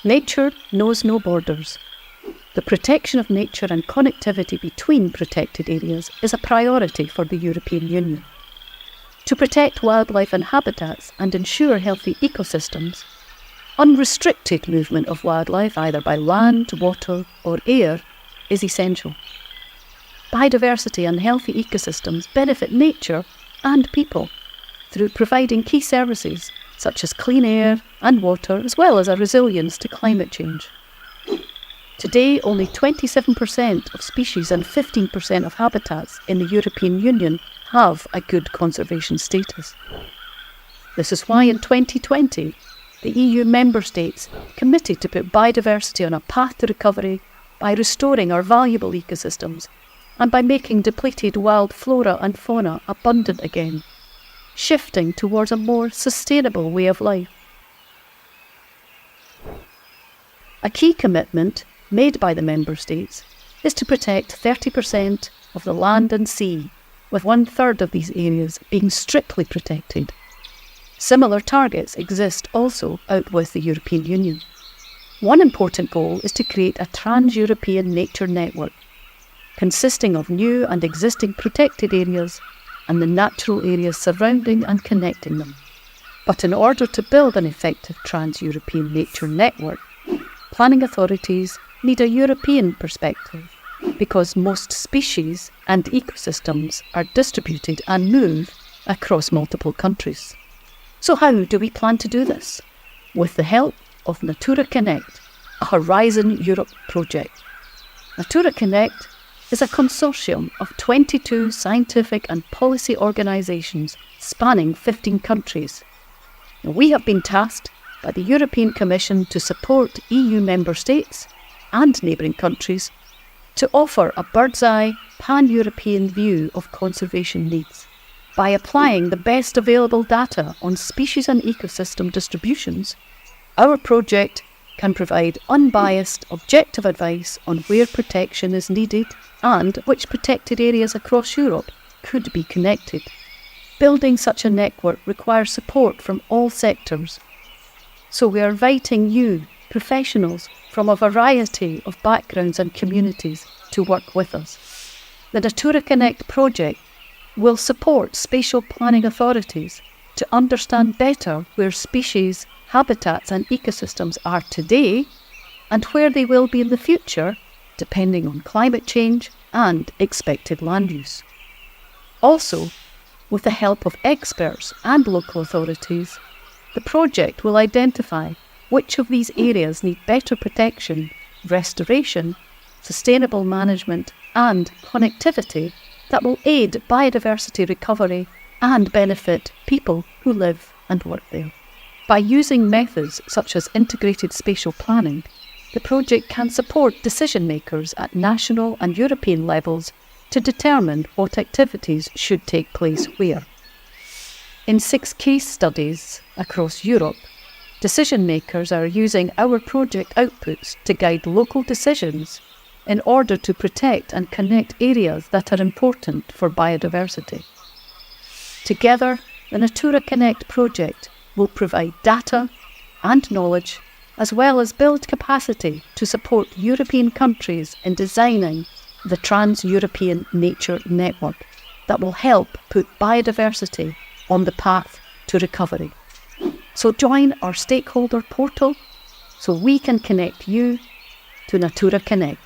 Nature knows no borders. The protection of nature and connectivity between protected areas is a priority for the European Union. To protect wildlife and habitats and ensure healthy ecosystems, unrestricted movement of wildlife either by land, water or air is essential. Biodiversity and healthy ecosystems benefit nature and people through providing key services such as clean air and water, as well as a resilience to climate change. Today, only 27% of species and 15% of habitats in the European Union have a good conservation status. This is why in 2020, the EU member states committed to put biodiversity on a path to recovery by restoring our valuable ecosystems and by making depleted wild flora and fauna abundant again, shifting towards a more sustainable way of life. A key commitment made by the member states is to protect 30% of the land and sea, with 1/3 of these areas being strictly protected. Similar targets exist also out with the European Union. One important goal is to create a trans-European nature network, consisting of new and existing protected areas and the natural areas surrounding and connecting them. But in order to build an effective trans-European nature network, planning authorities need a European perspective, because most species and ecosystems are distributed and move across multiple countries. So how do we plan to do this? With the help of Natura Connect, a Horizon Europe project. Natura Connect is a consortium of 22 scientific and policy organisations spanning 15 countries. Now, we have been tasked by the European Commission to support EU member states and neighbouring countries to offer a bird's-eye, pan-European view of conservation needs. By applying the best available data on species and ecosystem distributions, our project can provide unbiased, objective advice on where protection is needed and which protected areas across Europe could be connected. Building such a network requires support from all sectors. So we are inviting you, professionals from a variety of backgrounds and communities, to work with us. The Natura Connect project will support spatial planning authorities to understand better where species, habitats and ecosystems are today and where they will be in the future, depending on climate change and expected land use. Also, with the help of experts and local authorities, the project will identify which of these areas need better protection, restoration, sustainable management and connectivity that will aid biodiversity recovery and benefit people who live and work there. By using methods such as integrated spatial planning, the project can support decision makers at national and European levels to determine what activities should take place where. In 6 case studies across Europe, decision makers are using our project outputs to guide local decisions in order to protect and connect areas that are important for biodiversity. Together, the Natura Connect project will provide data and knowledge, as well as build capacity to support European countries in designing the Trans-European Nature Network that will help put biodiversity on the path to recovery. So join our stakeholder portal so we can connect you to Natura Connect.